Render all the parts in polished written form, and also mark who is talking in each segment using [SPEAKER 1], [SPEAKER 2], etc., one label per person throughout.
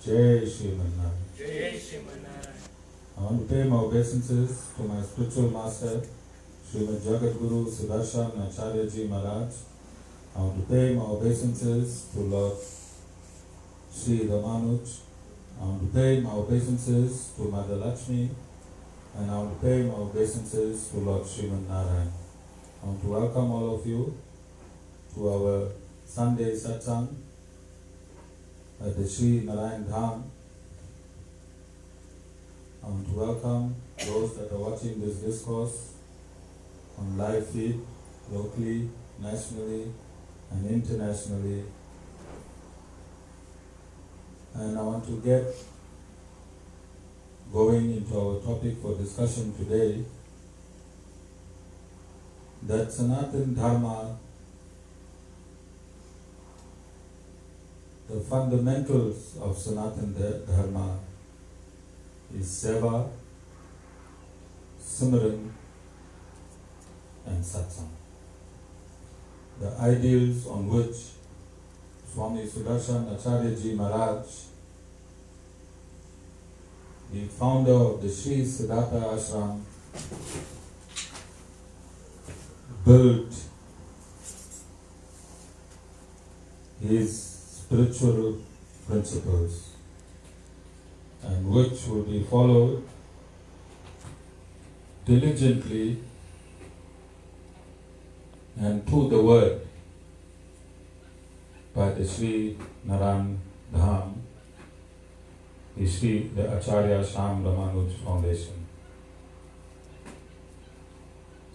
[SPEAKER 1] Jai Shriman Narayan.
[SPEAKER 2] Jai Shriman Narayan.
[SPEAKER 1] I want to pay my obeisances to my spiritual master, Srimad Jagat Guru Sudarshan Acharyaji Maharaj. I want to pay my obeisances to Lord Sri Ramanuj. I want to pay my obeisances to Mother Lakshmi. And I want to pay my obeisances to Lord Sriman Narayan. I want to welcome all of you to our Sunday Satsang at the Sri Narayan Dham. I want to welcome those that are watching this discourse on live feed, locally, nationally, and internationally. And I want to get going into our topic for discussion today, that Sanatan Dharma, the fundamentals of Sanatan Dharma is Seva, Simran, and Satsang. The ideals on which Swami Sudarshan Acharyaji Maharaj, the founder of the Sri Siddhartha Ashram, built his spiritual principles, and which will be followed diligently and to the word by the Sri Narayan Dham, the Acharya Shyam Ramanuj Foundation.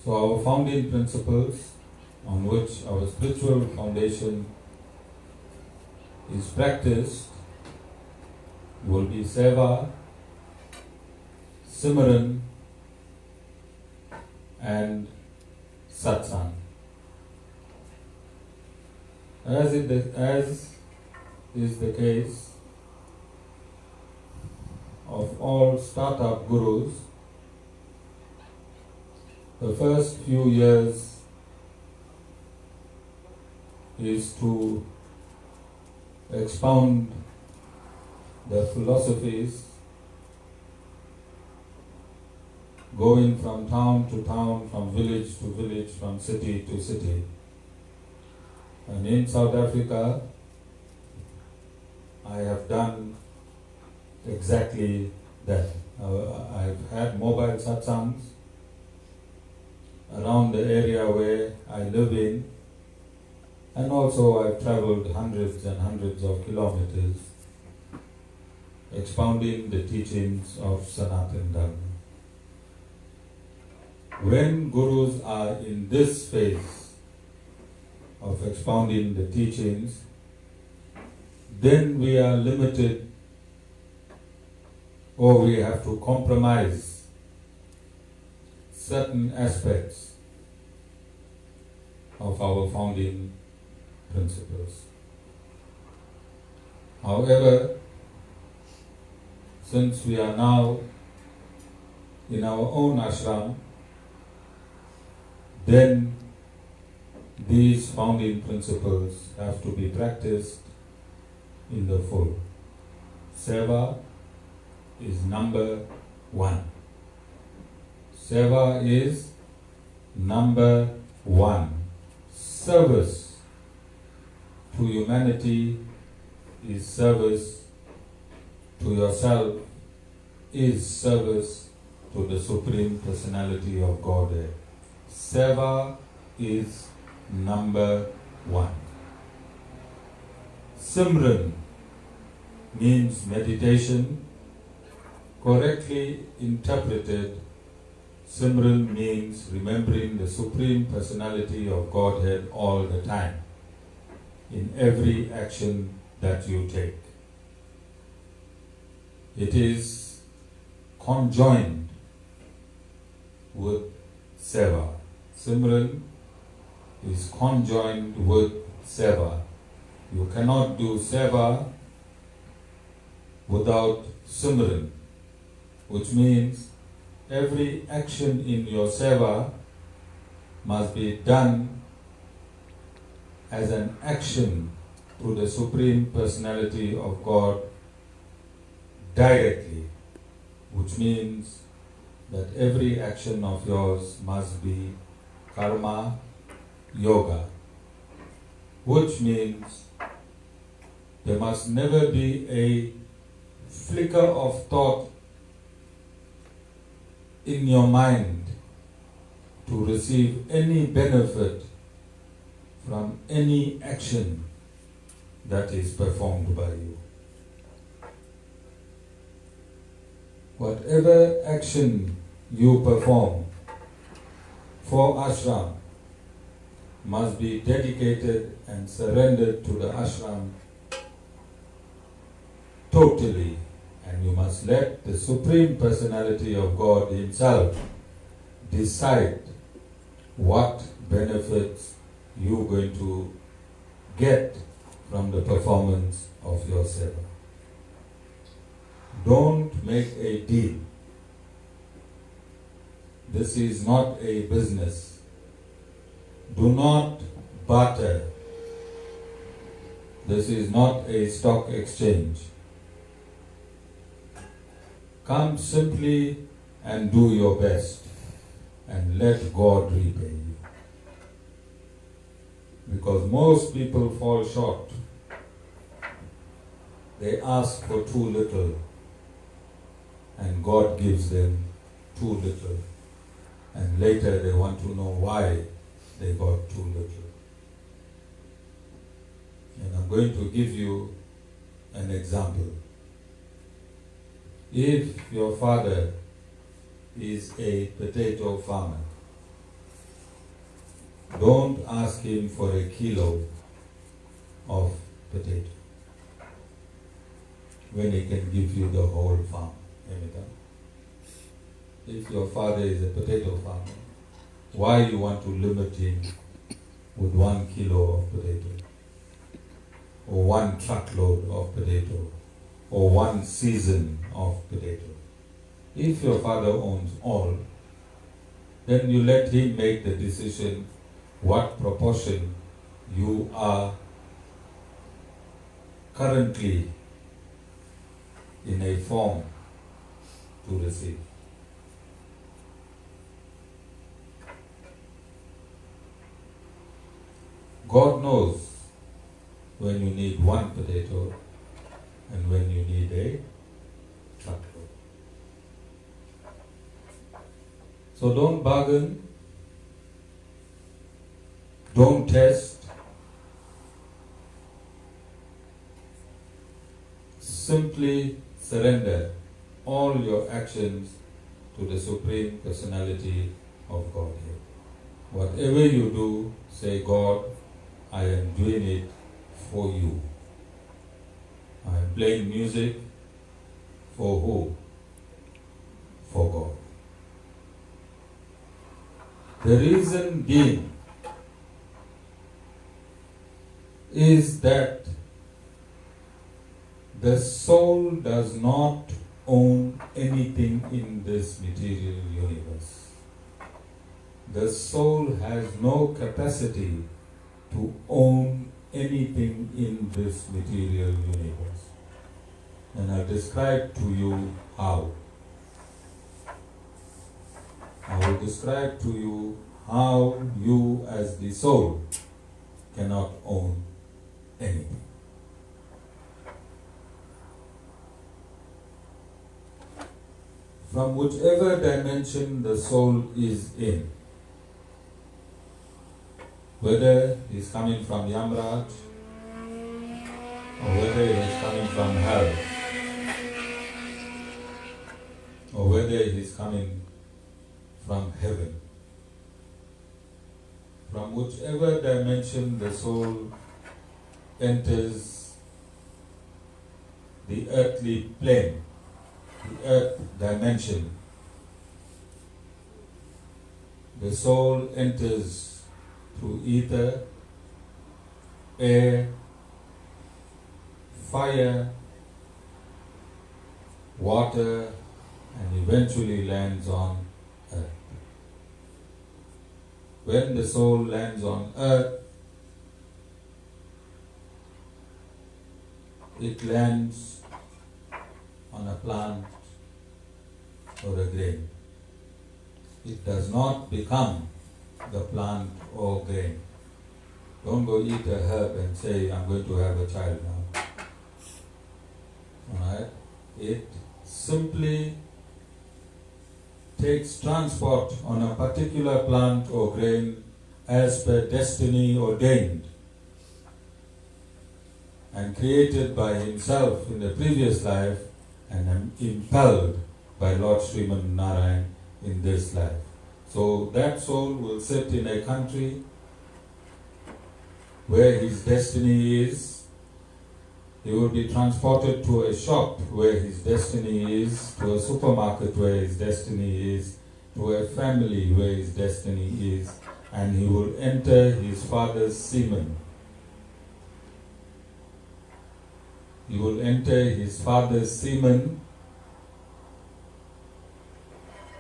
[SPEAKER 1] So our founding principles on which our spiritual foundation is practiced will be Seva, Simran, and Satsang. As is the case of all startup gurus, the first few years is to expound the philosophies, going from town to town, from village to village, from city to city. And in South Africa, I have done exactly that. I've had mobile satsangs around the area where I live in, and also I've traveled hundreds and hundreds of kilometers expounding the teachings of Sanatan Dharma. When gurus are in this phase of expounding the teachings, then we are limited, or we have to compromise certain aspects of our founding principles. However, since we are now in our own ashram, then these founding principles have to be practiced in the full. Seva is number one. Seva is number one. Service to humanity is service to yourself, is service to the Supreme Personality of Godhead. Seva is number one. Simran means meditation. Correctly interpreted, Simran means remembering the Supreme Personality of Godhead all the time, in every action that you take. It is conjoined with Seva. Simran is conjoined with Seva. You cannot do Seva without Simran, which means every action in your Seva must be done as an action to the Supreme Personality of God directly, which means that every action of yours must be karma yoga, which means there must never be a flicker of thought in your mind to receive any benefit from any action that is performed by you. Whatever action you perform for ashram must be dedicated and surrendered to the ashram totally, and you must let the Supreme Personality of God Himself decide what benefits you're going to get from the performance of your seva. Don't make a deal. This is not a business. Do not barter. This is not a stock exchange. Come simply and do your best and let God repay you. Because most people fall short. They ask for too little and God gives them too little. And later they want to know why they got too little. And I'm going to give you an example. If your father is a potato farmer, don't ask him for a kilo of potato when he can give you the whole farm. If your father is a potato farmer, why you want to limit him with 1 kilo of potato, or 1 truckload of potato, or 1 season of potato? If your father owns all, then you let him make the decision what proportion you are currently in a form to receive. God knows when you need 1 potato and when you need a truckload. So don't bargain, don't test, simply surrender all your actions to the Supreme Personality of Godhead. Whatever you do, say, God, I am doing it for you. I am playing music for who? For God. The reason being is that the soul does not own anything in this material universe. The soul has no capacity to own anything in this material universe. And I'll describe to you how. I will describe to you how you as the soul cannot own anything. From whichever dimension the soul is in, whether he's coming from Yamraj or whether he's coming from hell, or whether he's coming from heaven, from whichever dimension the soul enters the earthly plane, the earth dimension, the soul enters through ether, air, fire, water, and eventually lands on earth. When the soul lands on earth, it lands on a plant or a grain. It does not become the plant or grain. Don't go eat a herb and say, I'm going to have a child now. Alright? It simply takes transport on a particular plant or grain as per destiny ordained and created by himself in the previous life and impelled by Lord Sriman Narayan in this life. So that soul will sit in a country where his destiny is. He will be transported to a shop where his destiny is, to a supermarket where his destiny is, to a family where his destiny is, and he will enter his father's semen. He will enter his father's semen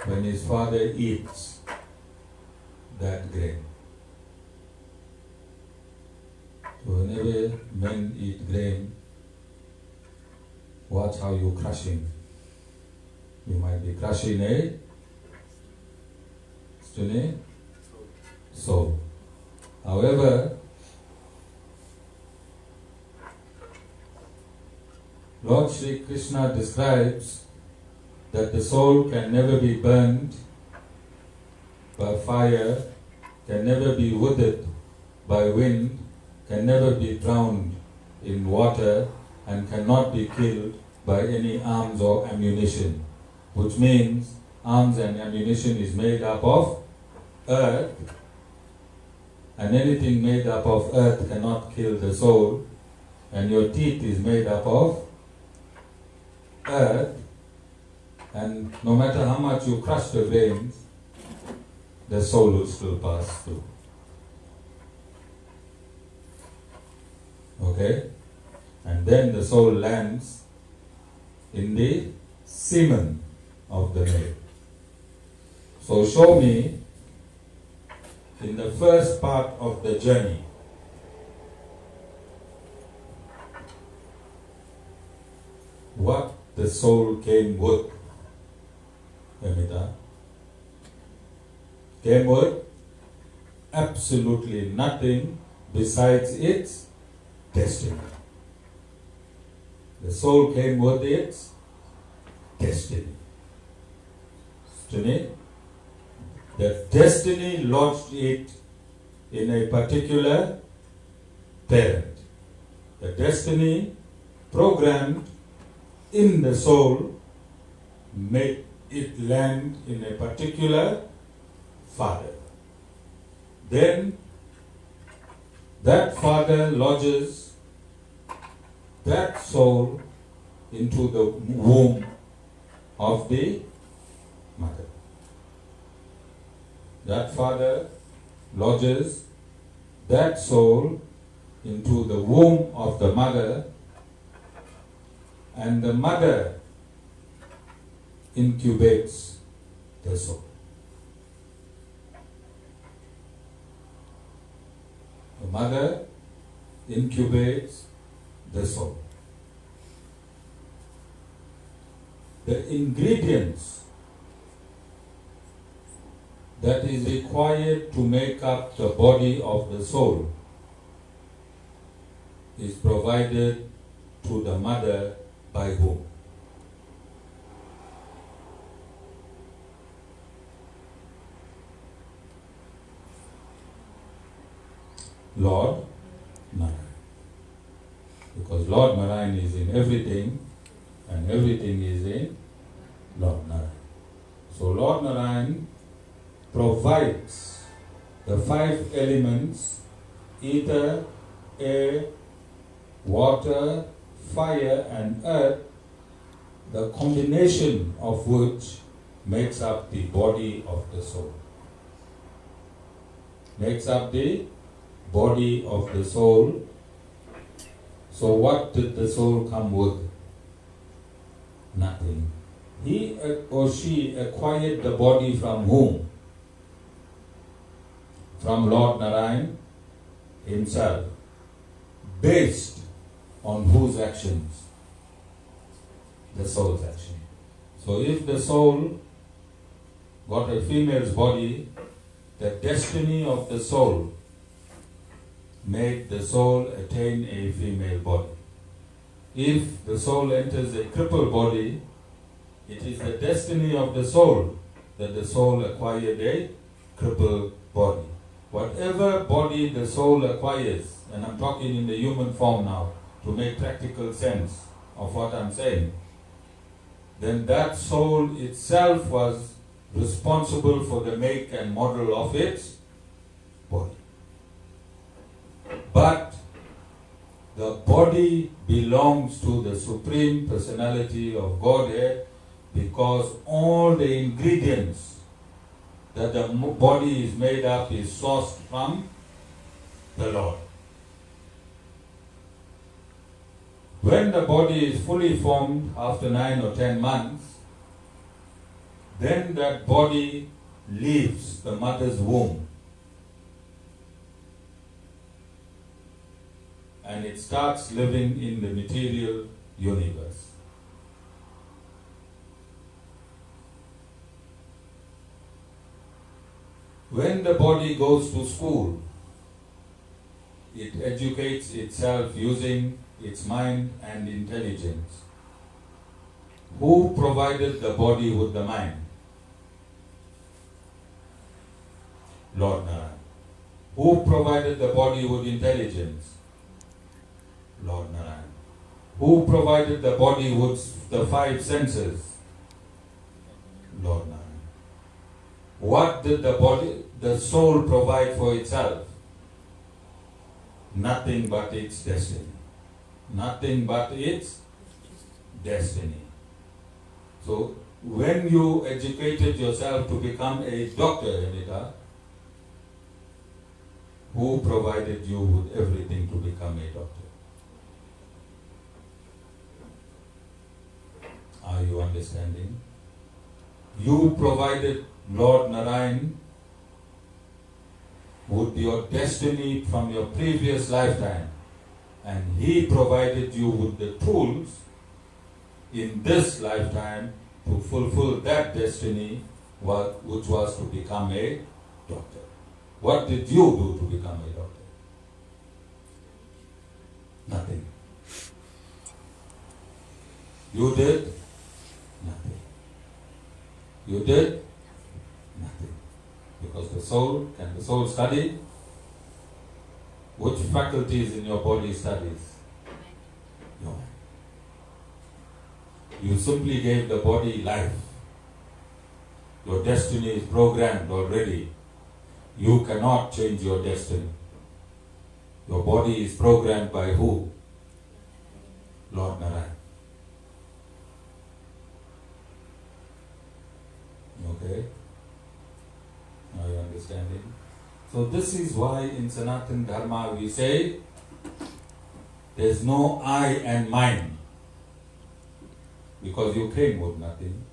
[SPEAKER 1] when his father eats that grain. So whenever men eat grain, watch how you crushing. You might be crushing a soul. However, Lord Sri Krishna describes that the soul can never be burned by fire, can never be withered by wind, can never be drowned in water, and cannot be killed by any arms or ammunition. Which means arms and ammunition is made up of earth, and anything made up of earth cannot kill the soul, and your teeth is made up of earth, and no matter how much you crush the veins, the soul will still pass through. Okay? And then the soul lands in the semen of the male. So show me in the first part of the journey what the soul came with. Amita. Came with absolutely nothing besides its destiny. The soul came with its destiny. The destiny lodged it in a particular parent. The destiny programmed in the soul made it land in a particular father. Then that father lodges that soul into the womb of the mother. That father lodges that soul into the womb of the mother, and the mother incubates the soul. The mother incubates the soul. The ingredients that is required to make up the body of the soul is provided to the mother by whom? Lord Narayan. Because Lord Narayan is in everything, and everything is in Lord Narayan. So Lord Narayan provides the 5 elements: ether, air, water, fire and earth, the combination of which makes up the body of the soul. Makes up the body of the soul. So what did the soul come with? Nothing. He or she acquired the body from whom? From Lord Narayan himself. Based on whose actions? The souls actually. So if the soul got a female's body, the destiny of the soul made the soul attain a female body. If the soul enters a crippled body, it is the destiny of the soul that the soul acquired a crippled body. Whatever body the soul acquires, and I'm talking in the human form now to make practical sense of what I'm saying, then that soul itself was responsible for the make and model of its body. But the body belongs to the Supreme Personality of Godhead because all the ingredients that the body is made up is sourced from the Lord. When the body is fully formed after 9 or 10 months, then that body leaves the mother's womb and it starts living in the material universe. When the body goes to school, it educates itself using its mind and intelligence. Who provided the body with the mind? Lord Narayan. Who provided the body with intelligence? Lord Narayan. Who provided the body with the 5 senses? Lord Narayan. What did the soul provide for itself? Nothing but its destiny. Nothing but its destiny. So, when you educated yourself to become a doctor, Anita, who provided you with everything to become a doctor? Are you understanding? You provided Lord Narayan with your destiny from your previous lifetime, and he provided you with the tools in this lifetime to fulfill that destiny, which was to become a doctor. What did you do to become a doctor? Nothing. You did nothing. You did nothing. Because can the soul study? Which faculties in your body studies? No. You simply gave the body life. Your destiny is programmed already. You cannot change your destiny. Your body is programmed by who? Lord Narayan. Okay? Are you understanding? So this is why in Sanatan Dharma we say there's no I and mine. Because you came with nothing.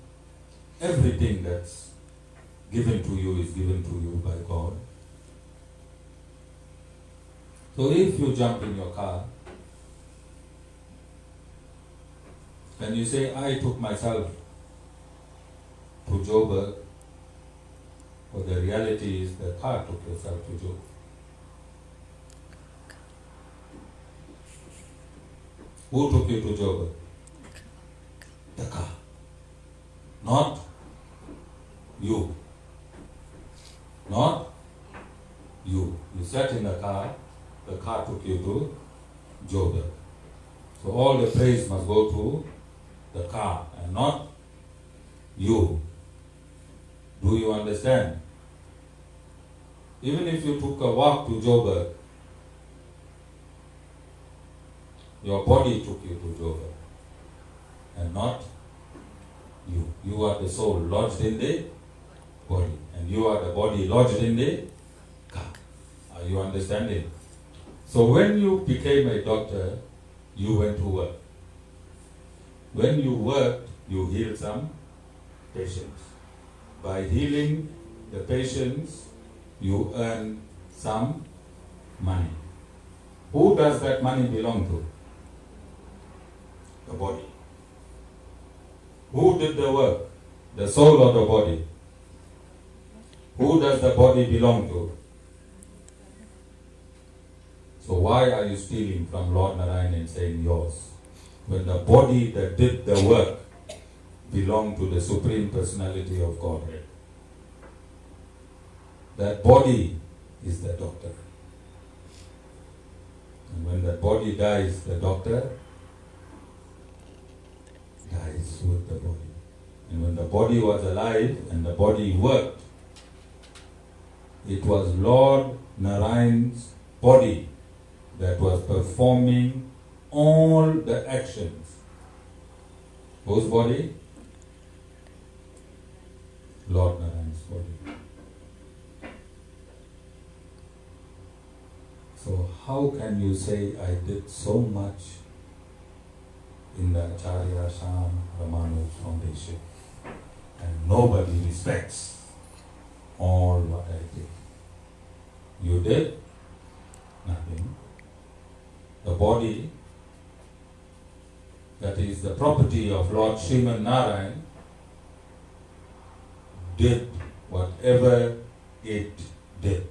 [SPEAKER 1] Everything that's given to you is given to you by God. So if you jump in your car, can you say, I took myself to Joburg? Or the reality is the car took yourself to Joburg. Who took you to Joburg? The car. Not you. Not you. You sat in the car took you to Joburg. So all the praise must go to the car and not you. Do you understand? Even if you took a walk to Joburg, your body took you to Joburg and not you. You are the soul lodged in the body, and you are the body lodged in the car. Are you understanding? So when you became a doctor, you went to work. When you worked, you healed some patients. By healing the patients, you earn some money. Who does that money belong to? The body. Who did the work? The soul or the body? Who does the body belong to? So why are you stealing from Lord Narayan and saying yours? When the body that did the work belonged to the Supreme Personality of Godhead. That body is the doctor. And when that body dies, the doctor dies with the body. And when the body was alive and the body worked, it was Lord Narayan's body that was performing all the actions. Whose body? Lord Narayan's body. So how can you say I did so much in the Acharya, Shyam, Ramanuj foundation and nobody respects all what I did? You did nothing. The body that is the property of Lord Sriman Narayan did whatever it did.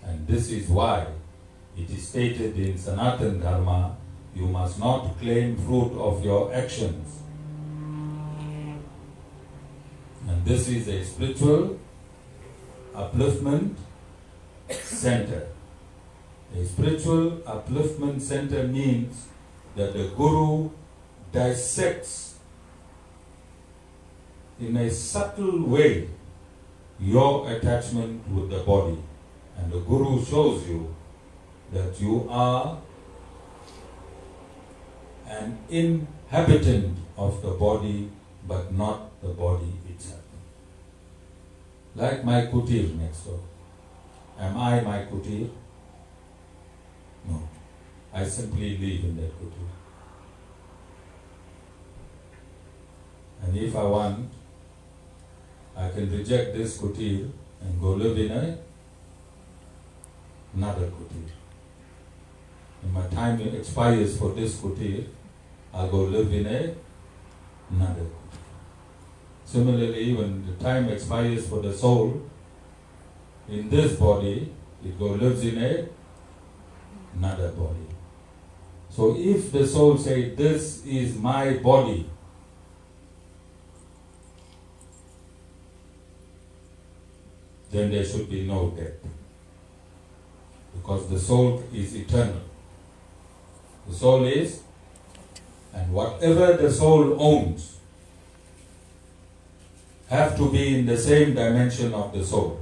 [SPEAKER 1] And this is why it is stated in Sanatan Dharma, you must not claim fruit of your actions. And this is a spiritual upliftment center. A spiritual upliftment center means that the Guru dissects in a subtle way your attachment with the body. And the Guru shows you that you are an inhabitant of the body, but not the body itself. Like my kutir next door. Am I my kutir? No. I simply live in that kutir. And if I want, I can reject this kutir and go live in another kutir. When my time expires for this kutir, I'll go live in another kutir. Similarly, when the time expires for the soul, in this body, it lives in another body. So if the soul says, this is my body, then there should be no death. Because the soul is eternal. The soul is, and whatever the soul owns have to be in the same dimension of the soul.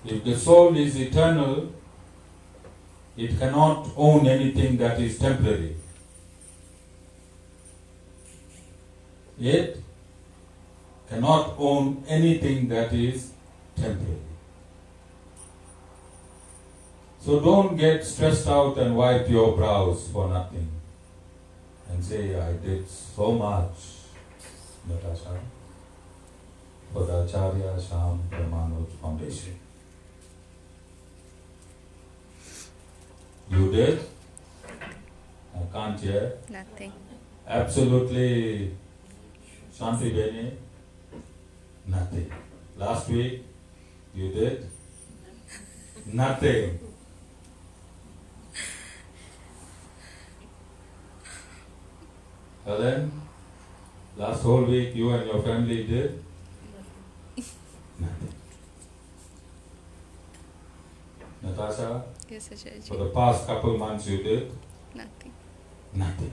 [SPEAKER 1] If the soul is eternal, it cannot own anything that is temporary. It cannot own anything that is temporary. So don't get stressed out and wipe your brows for nothing and say, I did so much, Natasha, for the Acharya, Shyam, Ramanuj Foundation. You did? I can't hear.
[SPEAKER 2] Nothing.
[SPEAKER 1] Absolutely, Shanti Beni? Nothing. Last week, you did? Nothing. Helen, last whole week you and your family did? Nothing. Natasha?
[SPEAKER 2] Yes, Acharyaji.
[SPEAKER 1] For the past couple months you did?
[SPEAKER 2] Nothing.
[SPEAKER 1] Nothing.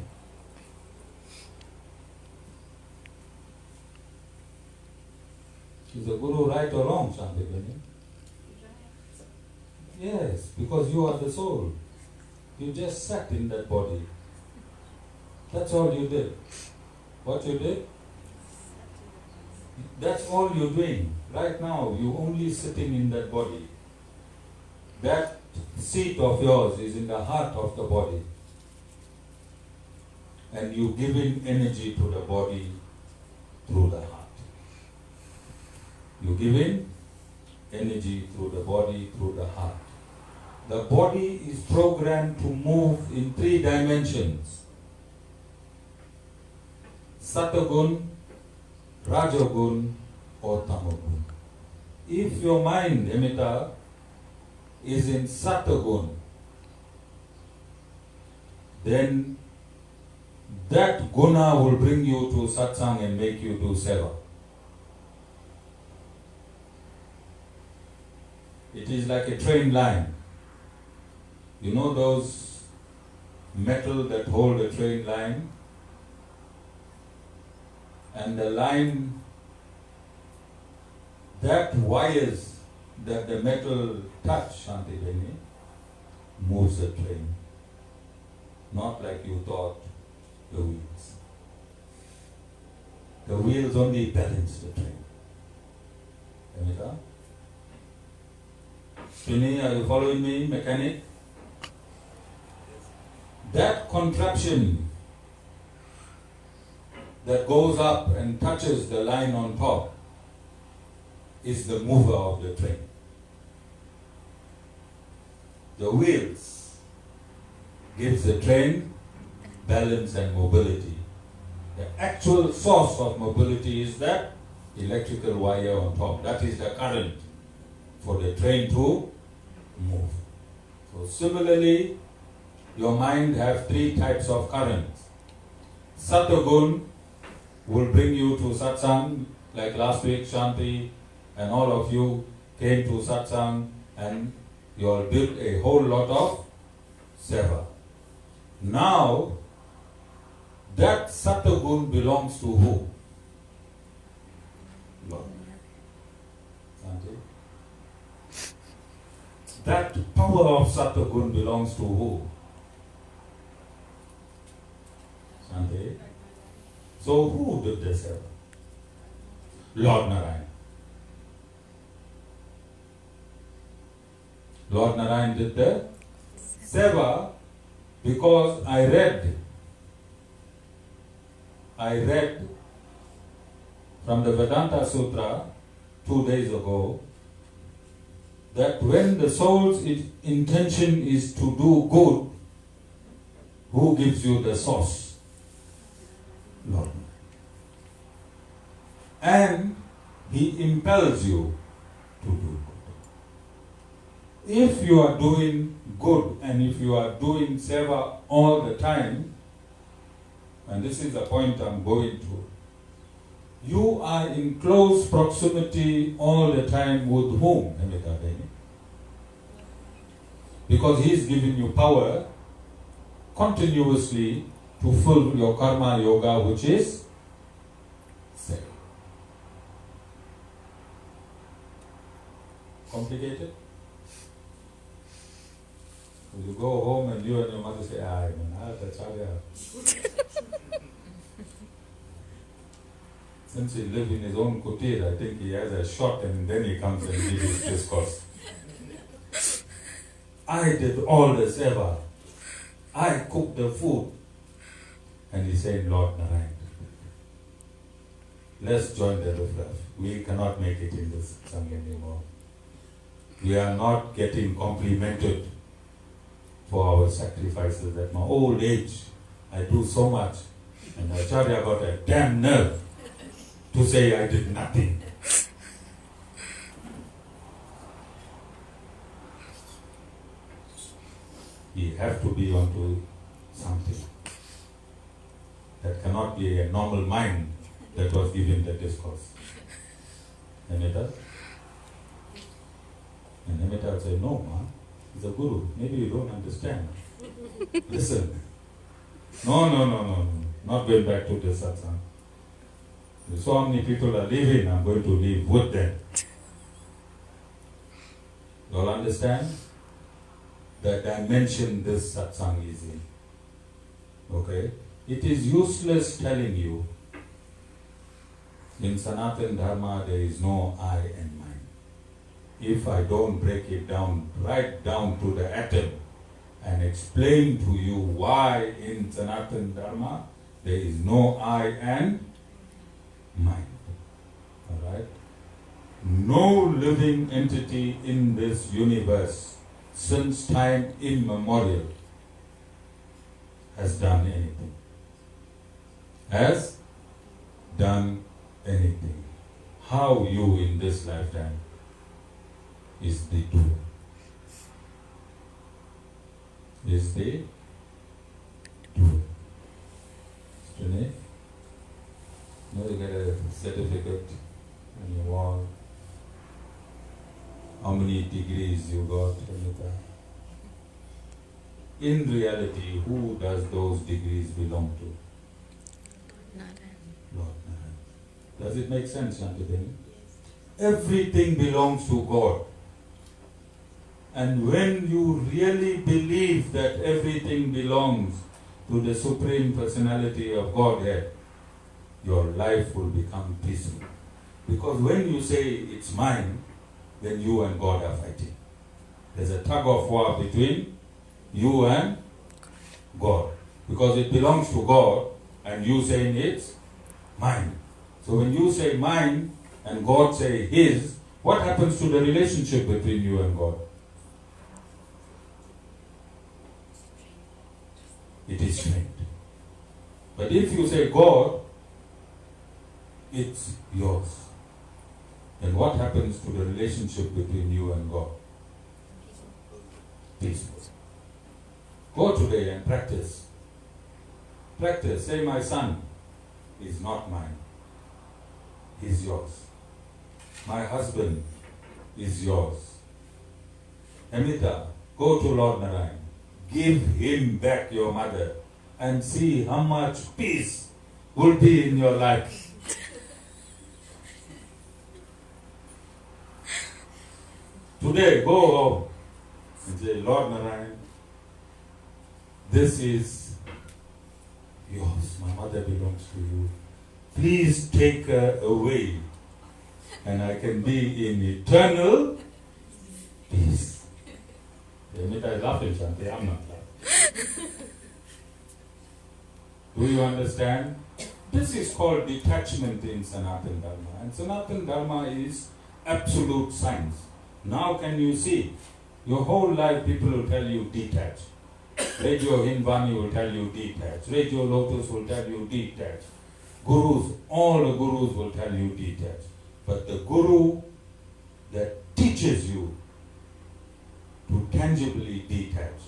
[SPEAKER 1] Is the Guru right or wrong, Shanti Beni? Yes, because you are the soul. You just sat in that body. That's all you did. What you did? That's all you're doing. Right now, you're only sitting in that body. That seat of yours is in the heart of the body. And you're giving energy to the body through the heart. You're giving energy through the body, through the heart. The body is programmed to move in 3 dimensions. Satagun, Rajagun or Tamagun. If your mind, Amita, is in Satagun, then that guna will bring you to satsang and make you do seva. It is like a train line. You know those metal that hold a train line? And the line, that wires that the metal touch, Shanti Beni, moves the train. Not like you thought, the wheels. The wheels only balance the train. Amita? Srini, are you following me, mechanic? That contraption that goes up and touches the line on top is the mover of the train. The wheels gives the train balance and mobility. The actual source of mobility is that electrical wire on top. That is the current for the train to move. So similarly, your mind have 3 types of currents. Satagun will bring you to satsang, like last week Shanti and all of you came to satsang and you all did a whole lot of seva. Now, that Satagun belongs to who? Lord. Shanti? That power of Satagun belongs to who? Shanti? So who did the seva? Lord Narayan. Lord Narayan did the seva because I read from the Vedanta Sutra 2 days ago that when the soul's intention is to do good, who gives you the source? Lord. And He impels you to do good. If you are doing good and if you are doing seva all the time, and this is the point I'm going to, you are in close proximity all the time with whom? Because He is giving you power continuously to fill your karma yoga, which is seva. Complicated? You go home and you and your mother say, "Ah, Acharya." Since he lives in his own kutir, I think he has a shot and then he comes and gives his discourse. I did all the seva. I cooked the food. And he's saying, Lord Narayan, let's join the riffraff. We cannot make it in this satsang anymore. We are not getting complimented for our sacrifices. At my old age, I do so much. And Acharya got a damn nerve to say I did nothing. We have to be onto something. That cannot be a normal mind that was giving the discourse. Amita? And Amita would say, no, ma, he's a guru. Maybe you don't understand. Listen. No. Not going back to the satsang. So many people are leaving, I'm going to leave with them. You all understand? The dimension this satsang is in. Okay? It is useless telling you, in Sanatan Dharma there is no I and mine. If I don't break it down, right down to the atom, and explain to you why in Sanatan Dharma there is no I and mine. Alright? No living entity in this universe since time immemorial, has done anything. Has done anything. How you in this lifetime is the doer. Is the doer. Today, you get a certificate on your wall. How many degrees you got? In reality, who does those degrees belong to? Lord Narayan. Does it make sense, Shantideni? Everything belongs to God. And when you really believe that everything belongs to the Supreme Personality of Godhead, your life will become peaceful. Because when you say it's mine, then you and God are fighting. There's a tug of war between you and God. Because it belongs to God and you saying it's mine. So when you say mine and God say his, what happens to the relationship between you and God? It is strained. But if you say God, it's yours, then what happens to the relationship between you and God? Peaceful. Go today and practice. Practice. Say, my son is not mine. He's yours. My husband is yours. Amita, go to Lord Narayan. Give him back your mother and see how much peace will be in your life. Today, go home and say, Lord Narayan, this is yours. My mother belongs to you. Please take her away and I can be in eternal peace. Amita is laughing, Shanti. I'm not laughing. Do you understand? This is called detachment in Sanatan Dharma. And Sanatan Dharma is absolute science. Now can you see? Your whole life people will tell you detach. Radio Hindvani will tell you detach. Radio Lotus will tell you detach. Gurus, all the gurus will tell you detach. But the guru that teaches you to tangibly detach,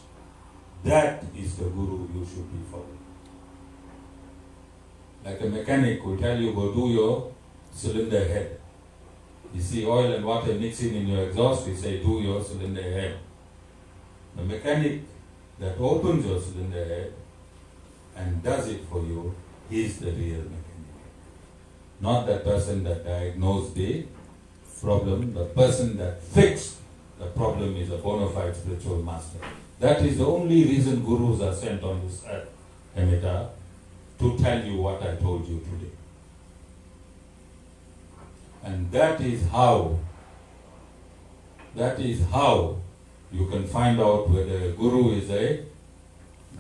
[SPEAKER 1] that is the guru you should be following. Like a mechanic will tell you, go do your cylinder head. You see oil and water mixing in your exhaust, we say, do your cylinder head. The mechanic that opens your cylinder head and does it for you, he is the real mechanic. Not the person that diagnosed the problem, the person that fixed the problem is a bona fide spiritual master. That is the only reason gurus are sent on this earth, Amita, to tell you what I told you today. And that is how you can find out whether a guru is a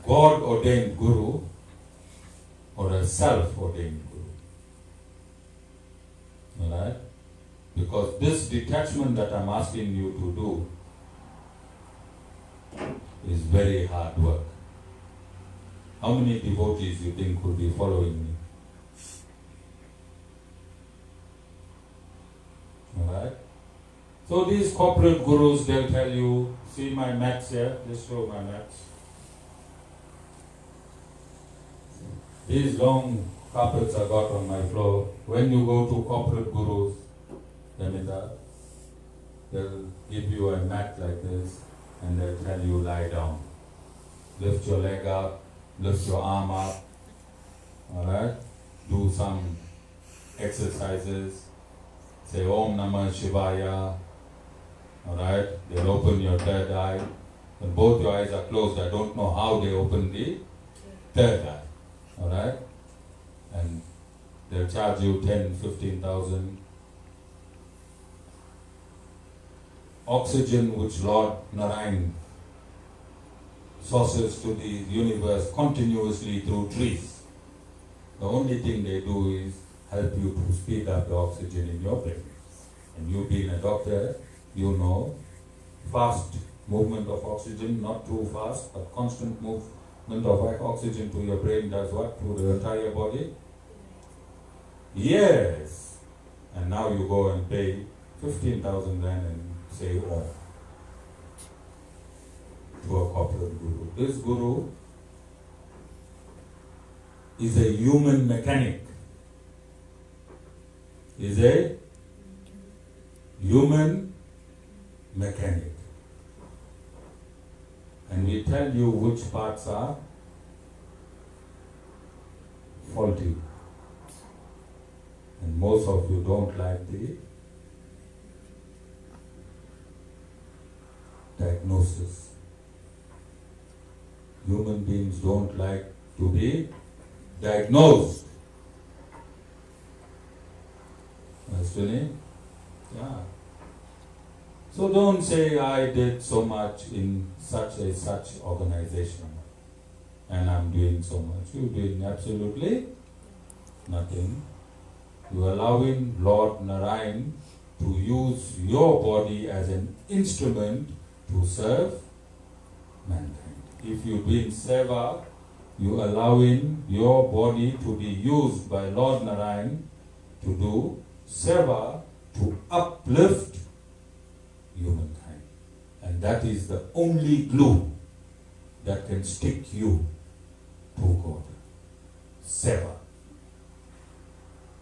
[SPEAKER 1] God-ordained guru or a self-ordained guru. Alright? Because this detachment that I'm asking you to do is very hard work. How many devotees you think will be following me? Alright? So these corporate gurus, they'll tell you, see my mats here, just show my mats. These long carpets I got on my floor. When you go to corporate gurus, they'll give you a mat like this and they'll tell you lie down. Lift your leg up, lift your arm up, alright? Do some exercises, say Om Namah Shivaya, alright? They'll open your third eye. When both your eyes are closed, I don't know how they open the third eye, alright? And they'll charge you 10, 15,000. Oxygen which Lord Narayan sources to the universe continuously through trees. The only thing they do is help you to speed up the oxygen in your brain. And you being a doctor, you know, fast movement of oxygen, not too fast, but constant movement of oxygen to your brain does what to the entire body? Yes. And now you go and pay 15,000 rand and say Om to a corporate guru. This guru is a human mechanic. Is a human mechanic. And we tell you which parts are faulty. And most of you don't like the diagnosis. Human beings don't like to be diagnosed. Actually, yeah. So don't say I did so much in such organization and I'm doing so much. You're doing absolutely nothing. You're allowing Lord Narayan to use your body as an instrument to serve mankind. If you're doing Seva, you're allowing your body to be used by Lord Narayan to do Seva, to uplift humankind. And that is the only glue that can stick you to God. Seva.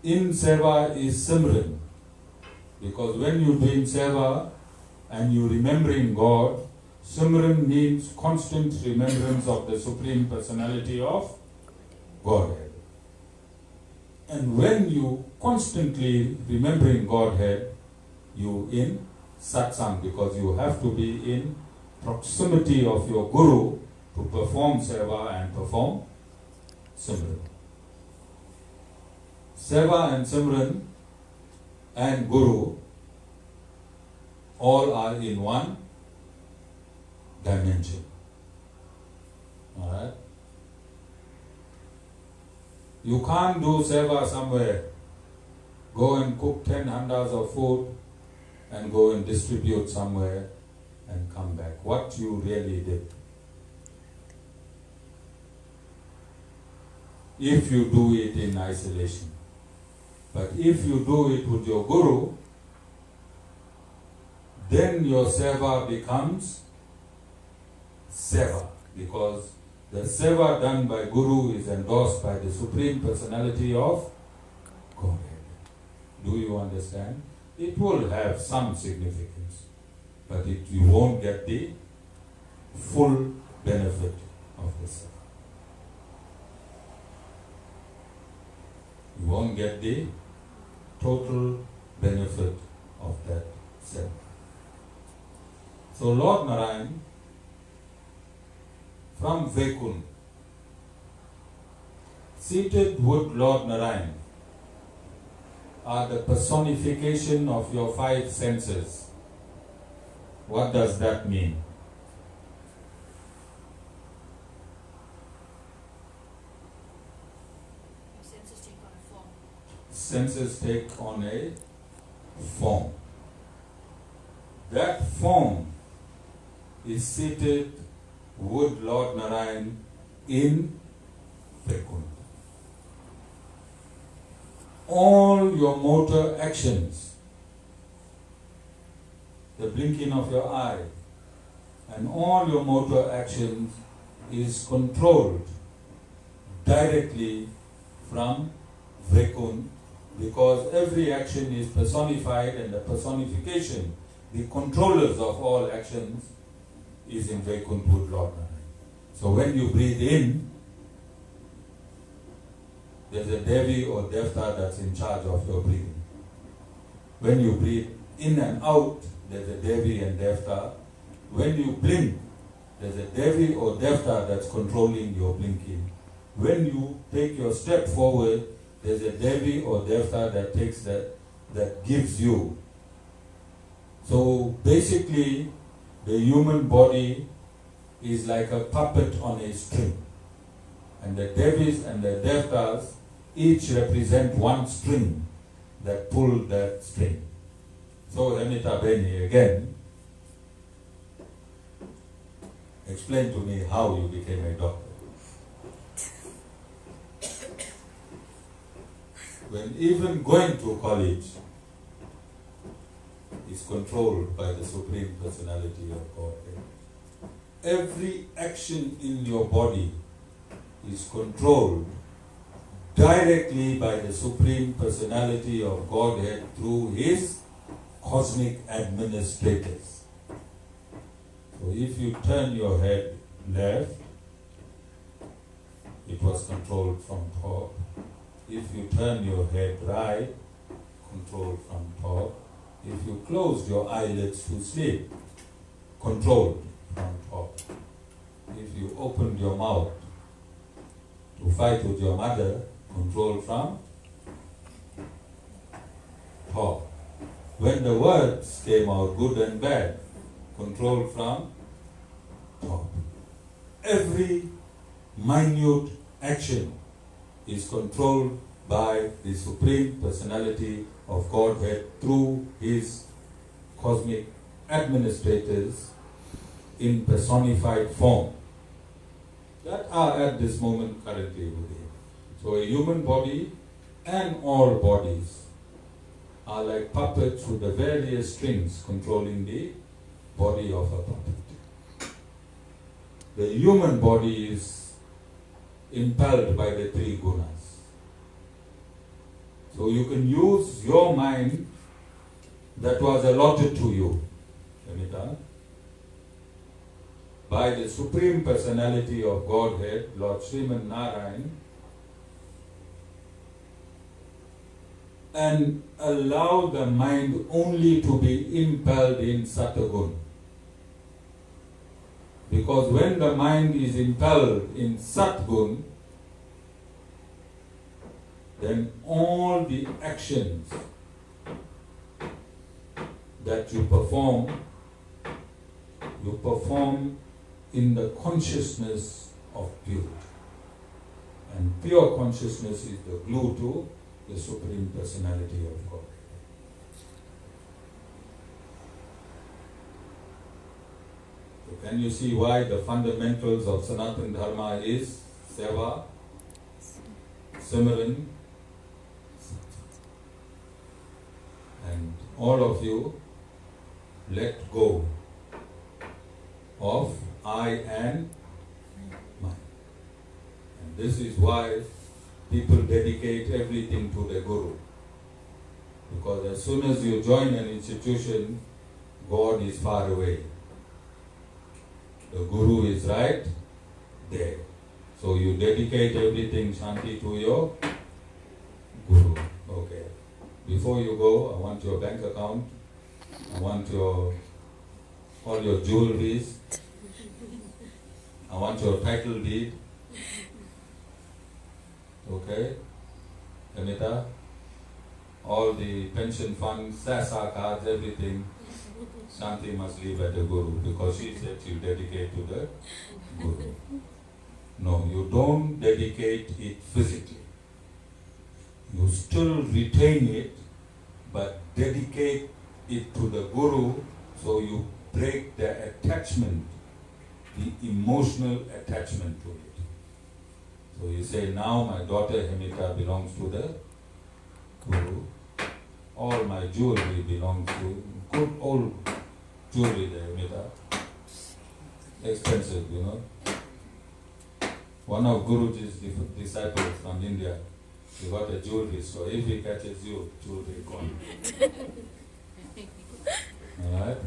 [SPEAKER 1] In Seva is Simran. Because when you're doing Seva and you're remembering God, Simran means constant remembrance of the Supreme Personality of Godhead. And when you constantly remembering Godhead, you in Satsang, because you have to be in proximity of your Guru to perform Seva and perform Simran. Seva and Simran and Guru all are in one dimension. Alright? You can't do Seva somewhere, go and cook 10 handas of food and go and distribute somewhere and come back. What you really did. If you do it in isolation. But if you do it with your Guru, then your Seva becomes Seva, because the Seva done by Guru is endorsed by the Supreme Personality of Godhead. Do you understand? It will have some significance, but you won't get the full benefit of the Seva. You won't get the total benefit of that Seva. So Lord Narayan, from Vaikunth, seated with Lord Narayan, are the personification of your 5 senses. What does that mean?
[SPEAKER 2] Senses take on a form.
[SPEAKER 1] Senses take on a form. That form is seated with Lord Narayan in Vaikunth. All your motor actions, the blinking of your eye, and all your motor actions is controlled directly from Vaikunth, because every action is personified, and the personification, the controllers of all actions, is in Vaikunth with Lord Narayan. So when you breathe in, there's a Devi or Devta that's in charge of your breathing. When you breathe in and out, there's a Devi and Devta. When you blink, there's a Devi or Devta that's controlling your blinking. When you take your step forward, there's a Devi or Devta that gives you. So basically, the human body is like a puppet on a string. And the Devis and the Devtas each represent one string that pull that string. So Amita Beni again, Explain to me how you became a doctor. When even going to college is controlled by the Supreme Personality of Godhead. Every action in your body is controlled directly by the Supreme Personality of Godhead through His cosmic administrators. So if you turn your head left, it was controlled from top. If you turn your head right, controlled from top. If you closed your eyelids to sleep, controlled from top. If you opened your mouth to fight with your mother, controlled from top. When the words came out, good and bad, controlled from top. Every minute action is controlled by the Supreme Personality of Godhead through His cosmic administrators in personified form that are at this moment currently with Him. So a human body and all bodies are like puppets with the various strings controlling the body of a puppet. The human body is impelled by the three gunas. So you can use your mind that was allotted to you, Amita, by the Supreme Personality of Godhead, Lord Sriman Narayan, and allow the mind only to be impelled in Satagun. Because when the mind is impelled in Satgun, then all the actions that you perform in the consciousness of purity. And pure consciousness is the glue to the Supreme Personality of God. So can you see why the fundamentals of Sanatan Dharma is Seva, Simran, and all of you let go of I and mine. And this is why people dedicate everything to the Guru. Because as soon as you join an institution, God is far away. The Guru is right there. So you dedicate everything, Shanti, to your Guru. Okay. Before you go, I want your bank account. I want all your jewelries. I want your title deed. Okay? Amita? All the pension funds, Sasa cards, everything. Shanti must leave at the Guru because she said you dedicate to the Guru. No, you don't dedicate it physically. You still retain it, but dedicate it to the Guru so you break the attachment, the emotional attachment to it. So you say, now my daughter Hemita belongs to the Guru. All my jewelry belongs to good old jewelry there, Hemita. Expensive, you know. One of Guruji's disciples from India, he got a jewelry store. If he catches you, jewelry gone. Alright?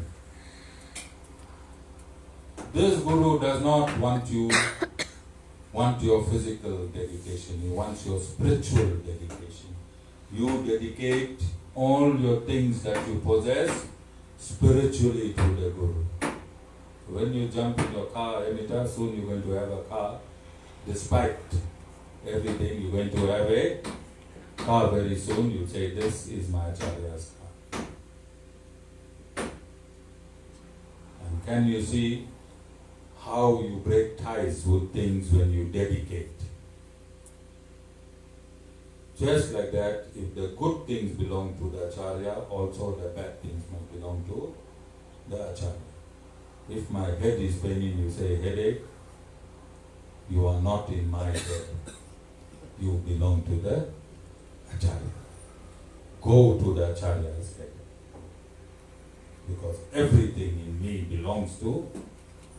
[SPEAKER 1] This Guru does not want your physical dedication. He wants your spiritual dedication. You dedicate all your things that you possess spiritually to the Guru. When you jump in your car, Amita, soon you're going to have a car. Despite everything, you're going to have a car very soon. You say, this is my Acharya's car. And can you see how you break ties with things when you dedicate? Just like that, if the good things belong to the Acharya, also the bad things must belong to the Acharya. If my head is paining, you say headache, you are not in my head. You belong to the Acharya. Go to the Acharya's head. Because everything in me belongs to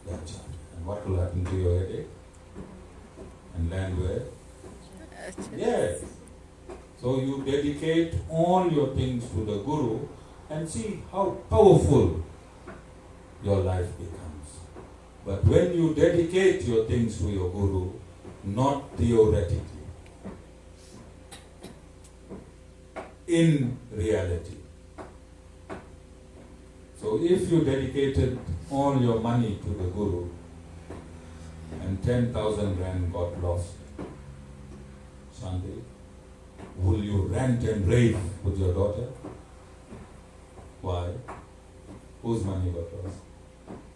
[SPEAKER 1] the Acharya. And what will happen to your headache? And land where? Yes. So you dedicate all your things to the Guru and see how powerful your life becomes. But when you dedicate your things to your Guru, not theoretically, in reality. So if you dedicated all your money to the Guru and 10,000 rand got lost, Shanti, will you rant and rave with your daughter? Why? Whose money got lost?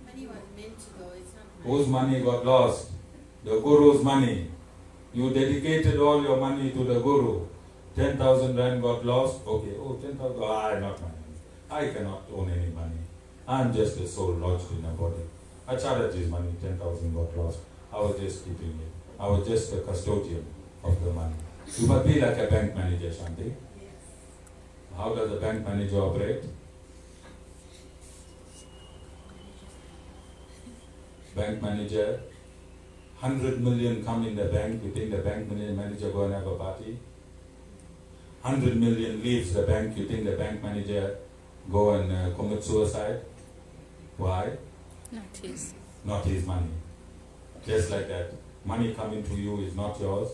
[SPEAKER 2] Money was meant to go, it's not mine.
[SPEAKER 1] Whose money got lost? The Guru's money. You dedicated all your money to the Guru. 10,000 rand got lost. Okay, 10,000, not mine. I cannot own any money. I'm just a soul lodged in a body. Acharyaji's money, 10,000 got lost. I was just keeping it. I was just a custodian of the money. You must be like a bank manager, Shanti.
[SPEAKER 2] Yes.
[SPEAKER 1] How does a bank manager operate? Bank manager, 100 million come in the bank, you think the bank manager go and have a party? 100 million leaves the bank, you think the bank manager go and commit suicide? Why? Not his money. Just like that. Money coming to you is not yours.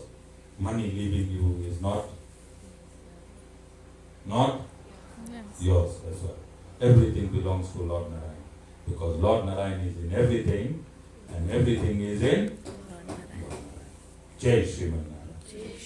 [SPEAKER 1] Money leaving you is not yours as well. Everything belongs to Lord Narayan. Because Lord Narayan is in everything and everything is in Lord Narayan. Jai Shriman Narayan.